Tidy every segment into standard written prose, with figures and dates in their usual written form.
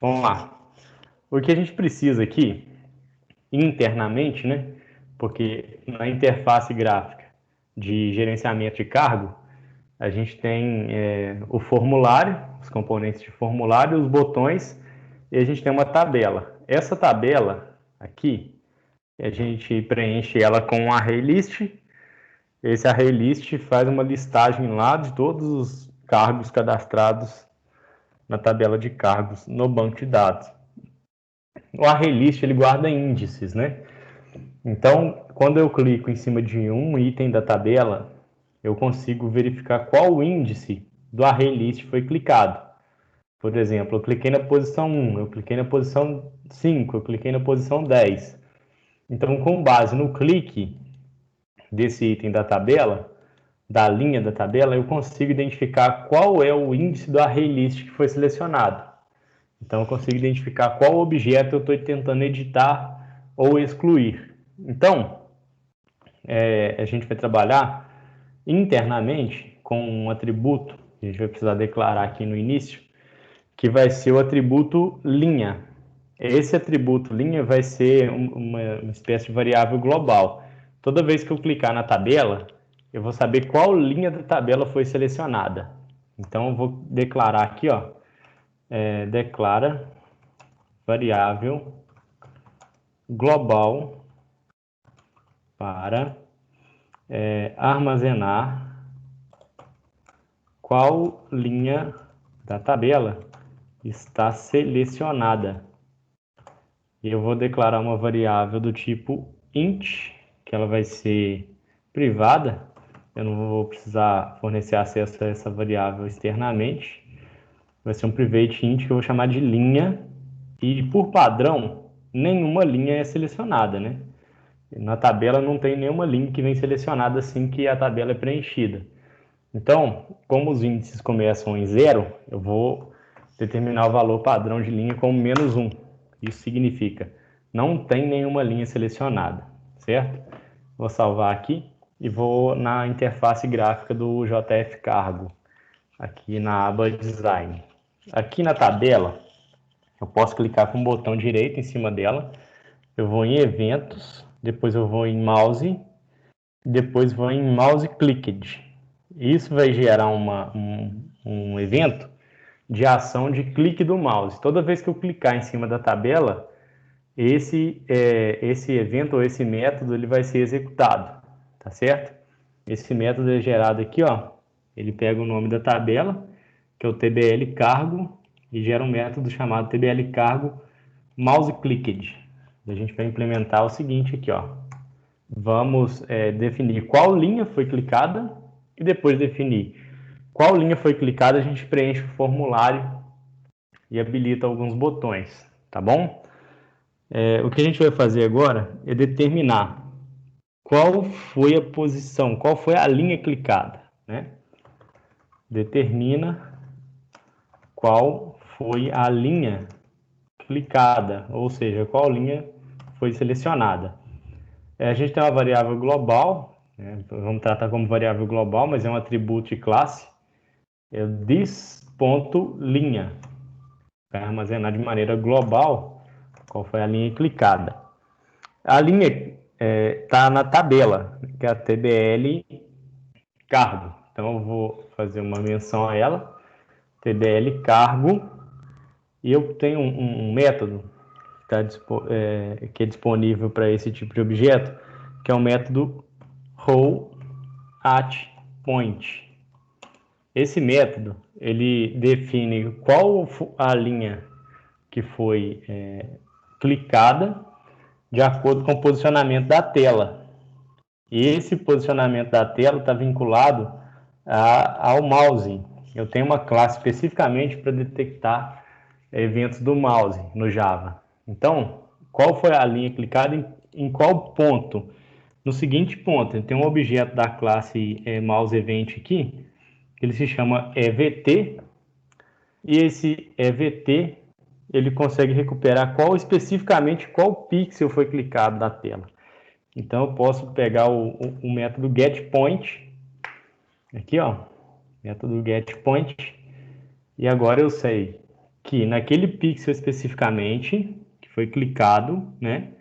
Vamos lá. O que a gente precisa aqui, internamente, né? Porque na interface gráfica de gerenciamento de cargo, a gente tem o formulário, os componentes de formulário, os botões, e a gente tem uma tabela. Essa tabela aqui, a gente preenche ela com um array list. Esse array list faz uma listagem lá de todos os cargos cadastrados na tabela de cargos no banco de dados. O array list ele guarda índices, né? Então, quando eu clico em cima de um item da tabela, eu consigo verificar qual índice do array list foi clicado. Por exemplo, eu cliquei na posição 1, eu cliquei na posição 5, eu cliquei na posição 10. Então, com base no clique desse item da tabela, da linha da tabela, eu consigo identificar qual é o índice do array list que foi selecionado. Então, eu consigo identificar qual objeto eu estou tentando editar ou excluir. Então, a gente vai trabalhar internamente com um atributo, que a gente vai precisar declarar aqui no início, que vai ser o atributo linha. Esse atributo linha vai ser uma espécie de variável global. Toda vez que eu clicar na tabela, eu vou saber qual linha da tabela foi selecionada. Então, eu vou declarar aqui, ó, declara variável global para armazenar qual linha da tabela está selecionada. E eu vou declarar uma variável do tipo int, que ela vai ser privada. Eu não vou precisar fornecer acesso a essa variável externamente. Vai ser um private int que eu vou chamar de linha. E por padrão, nenhuma linha é selecionada, né? Na tabela não tem nenhuma linha que vem selecionada assim que a tabela é preenchida. Então, como os índices começam em 0, eu vou determinar o valor padrão de linha como -1. Isso significa não tem nenhuma linha selecionada, certo? Vou salvar aqui e vou na interface gráfica do JF Cargo, aqui na aba Design. Aqui na tabela, eu posso clicar com o botão direito em cima dela, eu vou em Eventos, depois eu vou em Mouse, depois vou em Mouse Clicked. Isso vai gerar um evento de ação de clique do mouse. Toda vez que eu clicar em cima da tabela, esse evento ou esse método ele vai ser executado, tá certo? Esse método é gerado aqui, ó. Ele pega o nome da tabela, que é o tbl cargo, e gera um método chamado tbl cargo mouse clicked. A gente vai implementar o seguinte aqui, ó. Vamos definir qual linha foi clicada e depois definir qual linha foi clicada, a gente preenche o formulário e habilita alguns botões, tá bom? O que a gente vai fazer agora é determinar qual foi a posição, qual foi a linha clicada, né? Determina qual foi a linha clicada, ou seja, qual linha foi selecionada. A gente tem uma variável global, né? Vamos tratar como variável global, mas é um atributo de classe, é o this.linha, vai armazenar de maneira global qual foi a linha clicada. A linha está na tabela, que é a tbl cargo. Então eu vou fazer uma menção a ela, tbl cargo, e eu tenho um método que é disponível para esse tipo de objeto, que é o método rowAtPoint. Esse método ele define qual a linha que foi clicada de acordo com o posicionamento da tela. E esse posicionamento da tela está vinculado ao mouse. Eu tenho uma classe especificamente para detectar eventos do mouse no Java. Então, qual foi a linha clicada em qual ponto? No seguinte ponto, tem um objeto da classe mouseEvent aqui, que ele se chama EVT, e esse EVT ele consegue recuperar especificamente qual pixel foi clicado da tela. Então eu posso pegar o método getPoint, aqui ó, método getPoint, e agora eu sei que naquele pixel especificamente, que foi clicado, né?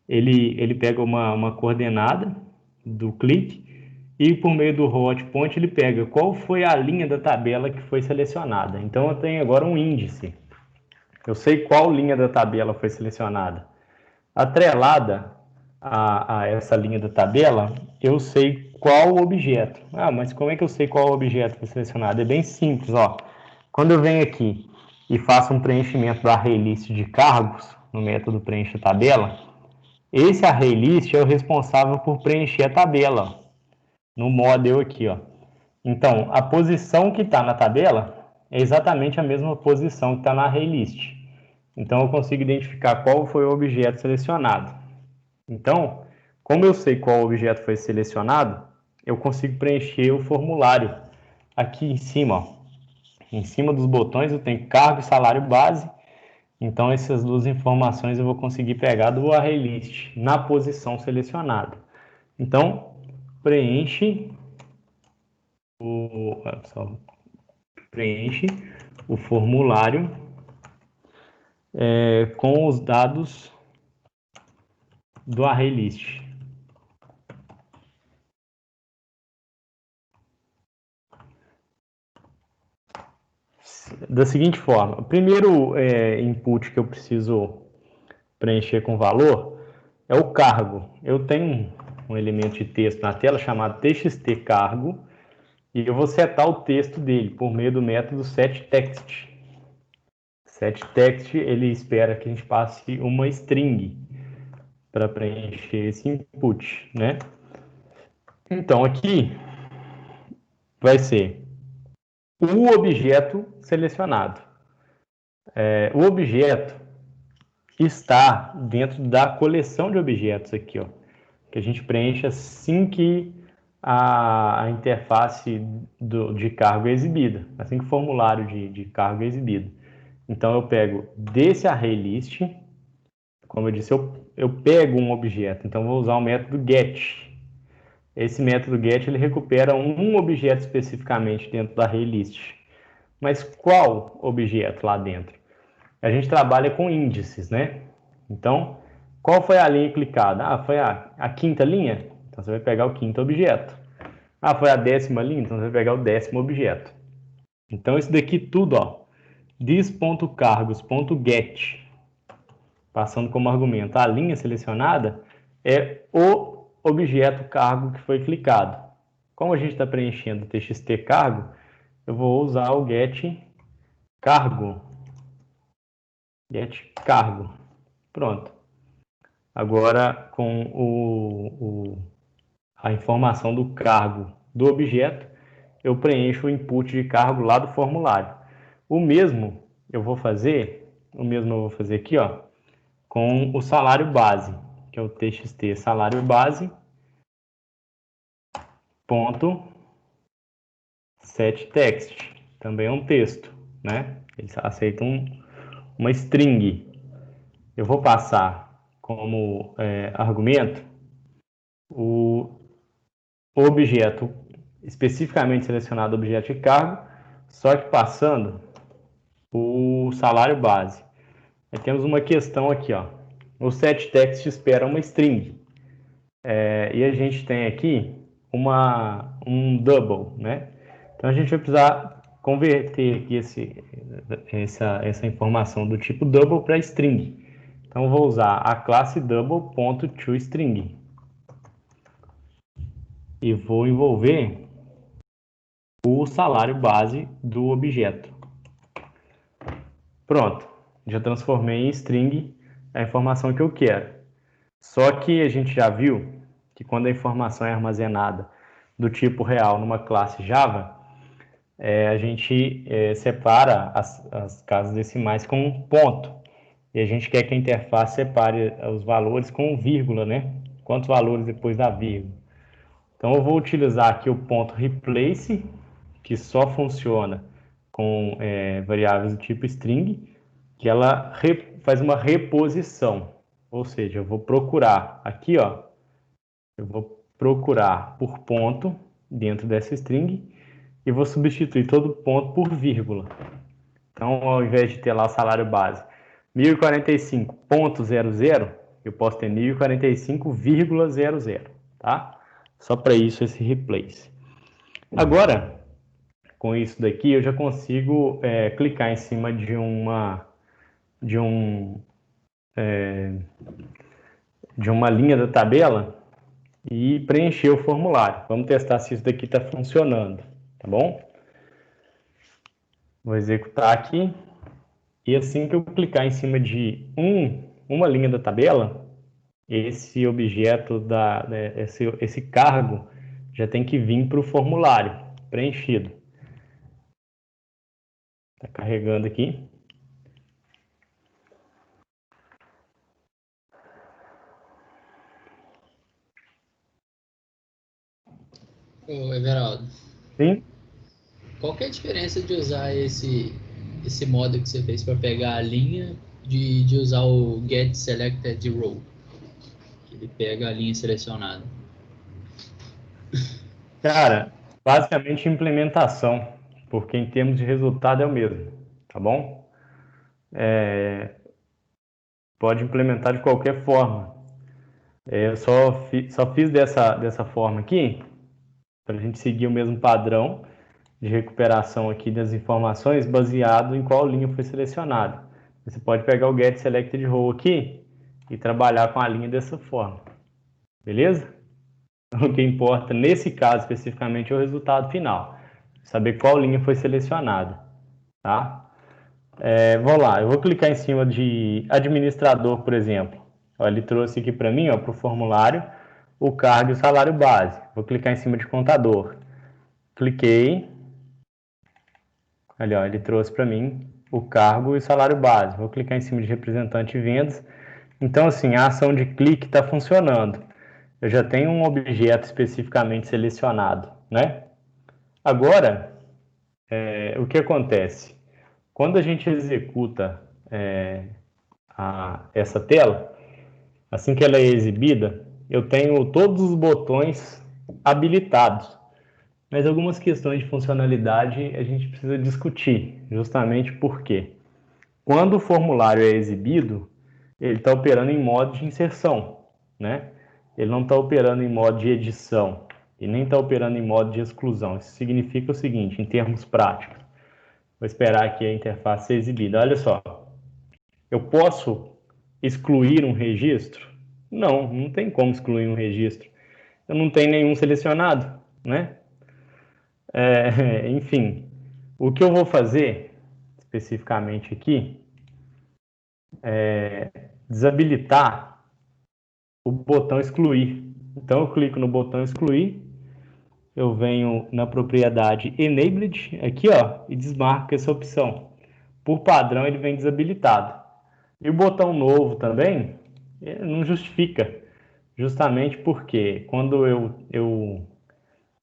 Ele pega uma coordenada do clique e por meio do hot point ele pega qual foi a linha da tabela que foi selecionada. Então eu tenho agora um índice. Eu sei qual linha da tabela foi selecionada. Atrelada a essa linha da tabela, eu sei qual objeto. Ah, mas como é que eu sei qual objeto foi selecionado? É bem simples, ó. Quando eu venho aqui e faço um preenchimento do ArrayList de cargos, no método preenche tabela, esse ArrayList é o responsável por preencher a tabela, no model aqui, ó. Então, a posição que está na tabela é exatamente a mesma posição que está na ArrayList. Então, eu consigo identificar qual foi o objeto selecionado. Então, como eu sei qual objeto foi selecionado, eu consigo preencher o formulário aqui em cima, ó. Em cima dos botões eu tenho cargo e salário base. Então, essas duas informações eu vou conseguir pegar do ArrayList na posição selecionada. Então, preenche o formulário com os dados do ArrayList. Da seguinte forma, o primeiro input que eu preciso preencher com valor é o cargo. Eu tenho um elemento de texto na tela chamado txt_cargo e eu vou setar o texto dele por meio do método setText. SetText ele espera que a gente passe uma string para preencher esse input, né? Então aqui vai ser o objeto selecionado. O objeto está dentro da coleção de objetos aqui, ó, que a gente preenche assim que a interface de cargo é exibida, assim que o formulário de cargo é exibido. Então eu pego desse ArrayList, como eu disse, eu pego um objeto, então vou usar o método get. Esse método get ele recupera um objeto especificamente dentro do ArrayList. Mas qual objeto lá dentro? A gente trabalha com índices, né? Então, qual foi a linha clicada? Ah, foi a quinta linha? Então você vai pegar o quinto objeto. Ah, foi a 10ª linha? Então você vai pegar o 10º objeto. Então isso daqui tudo, ó, this.cargos.get, passando como argumento a linha selecionada, é o objeto cargo que foi clicado. Como a gente está preenchendo o txt cargo, eu vou usar o get cargo. Get cargo. Pronto. Agora, com a informação do cargo do objeto, eu preencho o input de cargo lá do formulário. O mesmo eu vou fazer aqui, ó, com o salário base, que é o txt salário base ponto setText. Também é um texto, né? Eles aceitam uma string. Eu vou passar como argumento o objeto especificamente selecionado, objeto de cargo, só que passando o salário base. Aí temos uma questão aqui, ó. O setText espera uma string. E a gente tem aqui um double, né? Então a gente vai precisar converter aqui essa informação do tipo double para string. Então eu vou usar a classe double.toString e vou envolver o salário base do objeto. Pronto, já transformei em string a informação que eu quero. Só que a gente já viu que quando a informação é armazenada do tipo real numa classe Java, a gente separa as casas decimais com um ponto. E a gente quer que a interface separe os valores com vírgula, né? Quantos valores depois da vírgula. Então eu vou utilizar aqui o ponto replace, que só funciona com variáveis do tipo string, que ela faz uma reposição. Ou seja, eu vou procurar aqui, ó, eu vou procurar por ponto dentro dessa string e vou substituir todo ponto por vírgula. Então, ao invés de ter lá o salário base 1045,00, eu posso ter 1045,00, tá? Só para isso esse replace. Agora, com isso daqui, eu já consigo clicar em cima de uma linha da tabela e preencher o formulário. Vamos testar se isso daqui está funcionando, tá bom? Vou executar aqui. E assim que eu clicar em cima de uma linha da tabela, esse objeto, esse cargo, já tem que vir para o formulário preenchido. Está carregando aqui. Ô, Everaldo, Sim? qual que é a diferença de usar esse modo que você fez para pegar a linha de usar o Get Selected Row? Que ele pega a linha selecionada. Cara, basicamente implementação, porque em termos de resultado é o mesmo, tá bom? Pode implementar de qualquer forma. Eu só fiz dessa forma aqui, para a gente seguir o mesmo padrão de recuperação aqui das informações baseado em qual linha foi selecionada. Você pode pegar o Get Selected Row aqui e trabalhar com a linha dessa forma, beleza? O que importa nesse caso especificamente é o resultado final, saber qual linha foi selecionada, tá? Vou lá, eu vou clicar em cima de administrador, por exemplo. Ó, ele trouxe aqui para mim, para o formulário, o cargo e o salário base. Vou clicar em cima de contador. Cliquei. Ali, ó, ele trouxe para mim o cargo e o salário base. Vou clicar em cima de representante de vendas. Então, assim, a ação de clique está funcionando. Eu já tenho um objeto especificamente selecionado, né? Agora, o que acontece? Quando a gente executa essa tela, assim que ela é exibida, eu tenho todos os botões habilitados. Mas algumas questões de funcionalidade a gente precisa discutir, justamente porque quando o formulário é exibido, ele está operando em modo de inserção, né? Ele não está operando em modo de edição e nem está operando em modo de exclusão. Isso significa o seguinte, em termos práticos. Vou esperar aqui a interface ser exibida. Olha só, eu posso excluir um registro? Não, não tem como excluir um registro. Eu não tenho nenhum selecionado, né? Enfim, o que eu vou fazer especificamente aqui é desabilitar o botão excluir. Então eu clico no botão excluir, eu venho na propriedade enabled aqui, ó, e desmarco essa opção. Por padrão ele vem desabilitado. E o botão novo também não justifica, justamente porque quando eu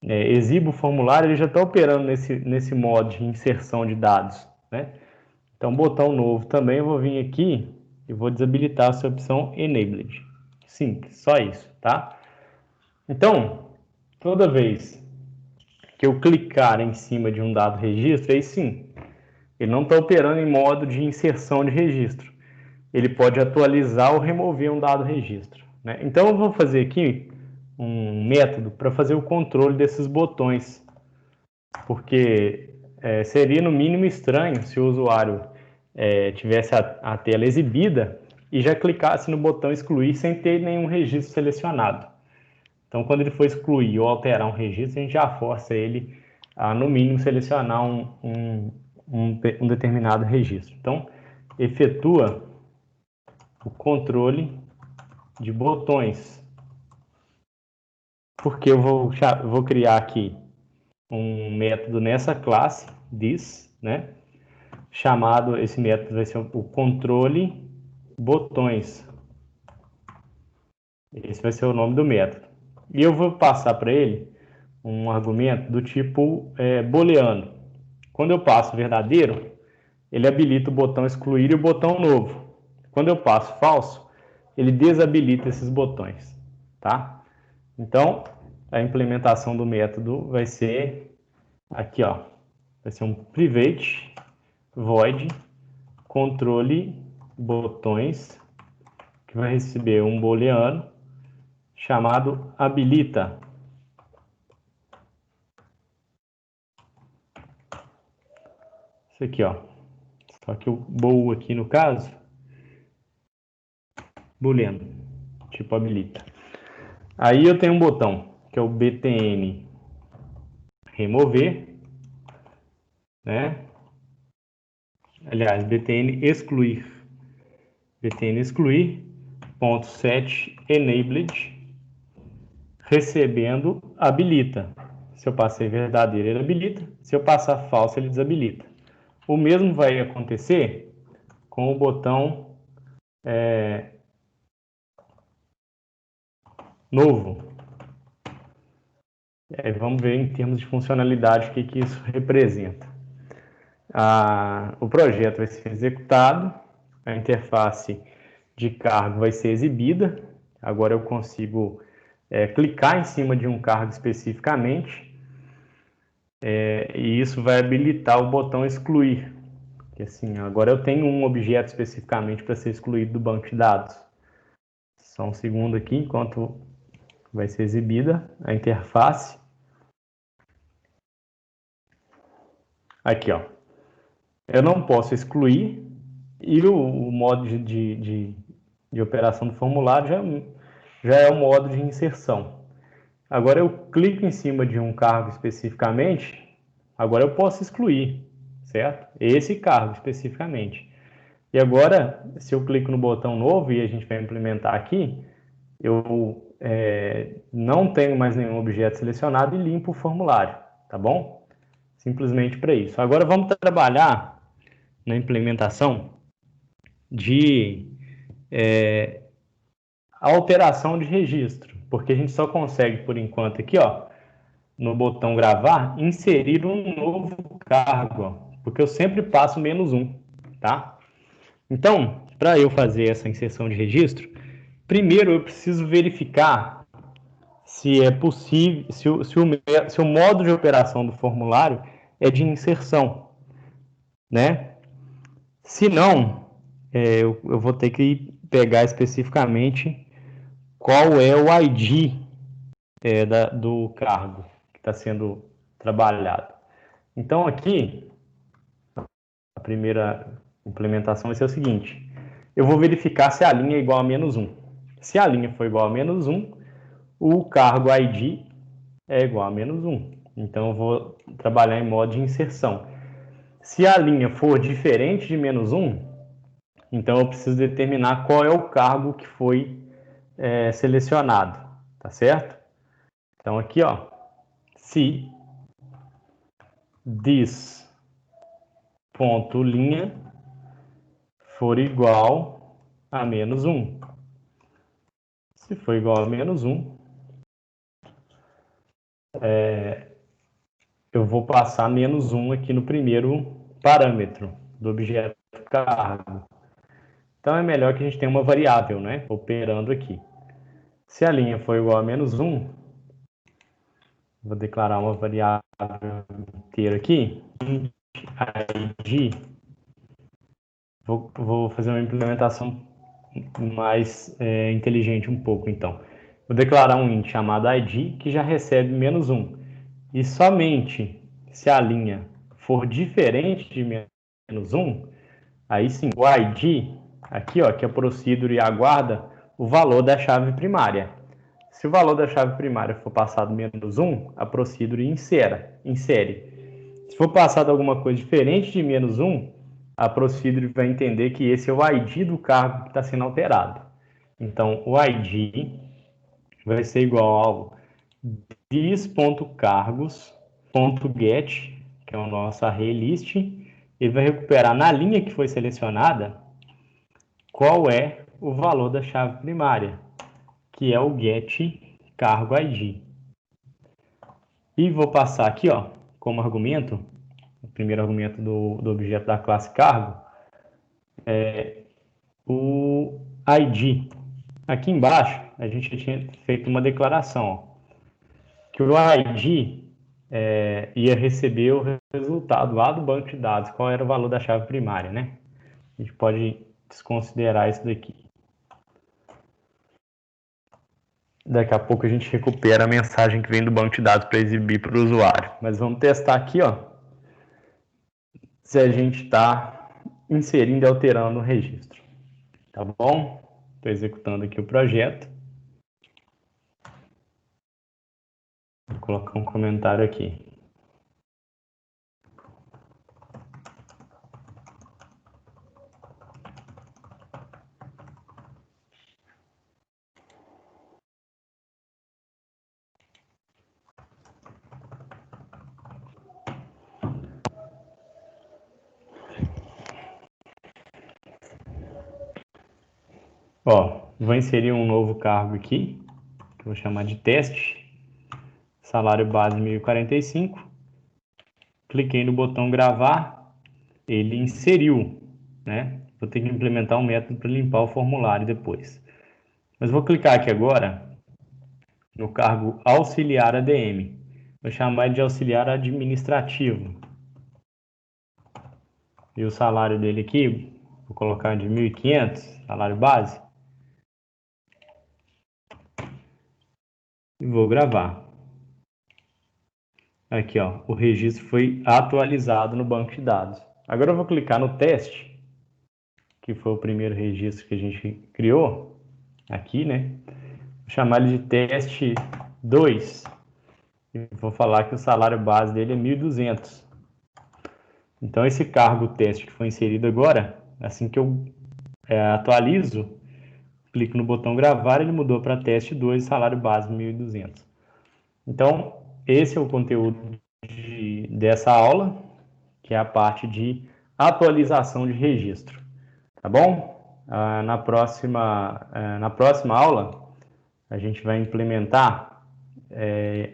exibo o formulário, ele já está operando nesse modo de inserção de dados, né? Então, botão novo também, eu vou vir aqui e vou desabilitar essa opção Enabled. Simples, só isso, tá? Então, toda vez que eu clicar em cima de um dado registro, aí sim, ele não está operando em modo de inserção de registro. Ele pode atualizar ou remover um dado registro, né? Então, eu vou fazer aqui um método para fazer o controle desses botões, porque seria no mínimo estranho se o usuário tivesse a tela exibida e já clicasse no botão excluir sem ter nenhum registro selecionado. Então, quando ele for excluir ou alterar um registro, a gente já força ele a, no mínimo, selecionar um determinado registro. Então, efetua o controle de botões, porque eu vou criar aqui um método nessa classe, this, né? Chamado, esse método vai ser o controle botões. Esse vai ser o nome do método. E eu vou passar para ele um argumento do tipo booleano. Quando eu passo verdadeiro, ele habilita o botão excluir e o botão novo. Quando eu passo falso, ele desabilita esses botões, tá? Então, a implementação do método vai ser aqui, ó. Vai ser um private void controle botões, que vai receber um booleano chamado habilita. Isso aqui, ó. Só que o bool aqui no caso, booleano, tipo habilita. Aí eu tenho um botão, que é o btn remover, né? Aliás, btn excluir. btn excluir, ponto set enabled, recebendo habilita. Se eu passei verdadeiro, ele habilita. Se eu passar falso, ele desabilita. O mesmo vai acontecer com o botão novo. Vamos ver em termos de funcionalidade o que isso representa. O projeto vai ser executado, a interface de cargo vai ser exibida. Agora eu consigo clicar em cima de um cargo especificamente, e isso vai habilitar o botão excluir. Porque, assim, agora eu tenho um objeto especificamente para ser excluído do banco de dados. Só um segundo aqui, enquanto vai ser exibida a interface. Aqui, ó. Eu não posso excluir, e o modo de operação do formulário já é o modo de inserção. Agora eu clico em cima de um cargo especificamente, agora eu posso excluir, certo? Esse cargo especificamente. E agora, se eu clico no botão novo e a gente vai implementar aqui, eu não tenho mais nenhum objeto selecionado e limpo o formulário, tá bom? Simplesmente para isso. Agora vamos trabalhar na implementação de alteração de registro, porque a gente só consegue, por enquanto, aqui, ó, no botão gravar, inserir um novo cargo, ó, porque eu sempre passo -1, tá? Então, para eu fazer essa inserção de registro, primeiro eu preciso verificar se é possível, se o modo de operação do formulário é de inserção, né? Se não, eu vou ter que pegar especificamente qual é o ID do cargo que está sendo trabalhado. Então, aqui, a primeira implementação vai ser o seguinte: eu vou verificar se a linha é igual a -1. Se a linha for igual a -1, o cargo ID é igual a -1. Então, eu vou trabalhar em modo de inserção. Se a linha for diferente de -1, então eu preciso determinar qual é o cargo que foi selecionado, tá certo? Então, aqui, ó, se this ponto linha for igual a -1. Se for igual a -1, eu vou passar -1 aqui no primeiro parâmetro do objeto cargo. Então é melhor que a gente tenha uma variável, né, operando aqui. Se a linha for igual a -1, vou declarar uma variável inteira aqui, id. Vou fazer uma implementação mais inteligente um pouco, então. Vou declarar um int chamado id, que já recebe -1. E somente se a linha for diferente de -1, aí sim, o id, aqui, ó, que é procedure, aguarda o valor da chave primária. Se o valor da chave primária for passado -1, a procedure insere. Se for passado alguma coisa diferente de -1, a procedure vai entender que esse é o ID do cargo que está sendo alterado. Então, o ID vai ser igual ao this.cargos.get, que é o nosso array list. Ele vai recuperar na linha que foi selecionada qual é o valor da chave primária, que é o get cargo ID. E vou passar aqui, ó, como argumento, o primeiro argumento do objeto da classe cargo, o ID. Aqui embaixo, a gente tinha feito uma declaração, ó, que o ID ia receber o resultado lá do banco de dados, qual era o valor da chave primária, né? A gente pode desconsiderar isso daqui. Daqui a pouco a gente recupera a mensagem que vem do banco de dados para exibir para o usuário. Mas vamos testar aqui, ó, se a gente está inserindo e alterando o registro. Tá bom? Estou executando aqui o projeto. Vou colocar um comentário aqui. Ó, vou inserir um novo cargo aqui, que eu vou chamar de teste. Salário base 1.045. Cliquei no botão gravar, ele inseriu, né? Vou ter que implementar um método para limpar o formulário depois. Mas vou clicar aqui agora no cargo auxiliar ADM. Vou chamar ele de auxiliar administrativo. E o salário dele aqui, vou colocar de 1.500, salário base. E vou gravar. Aqui, ó, o registro foi atualizado no banco de dados. Agora eu vou clicar no teste, que foi o primeiro registro que a gente criou, aqui, né? Vou chamar ele de teste 2. E vou falar que o salário base dele é 1.200. Então, esse cargo teste que foi inserido agora, assim que eu atualizo, clico no botão gravar, ele mudou para teste 2, salário base 1.200. Então, esse é o conteúdo dessa aula, que é a parte de atualização de registro. Tá bom? Na próxima aula, a gente vai implementar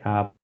a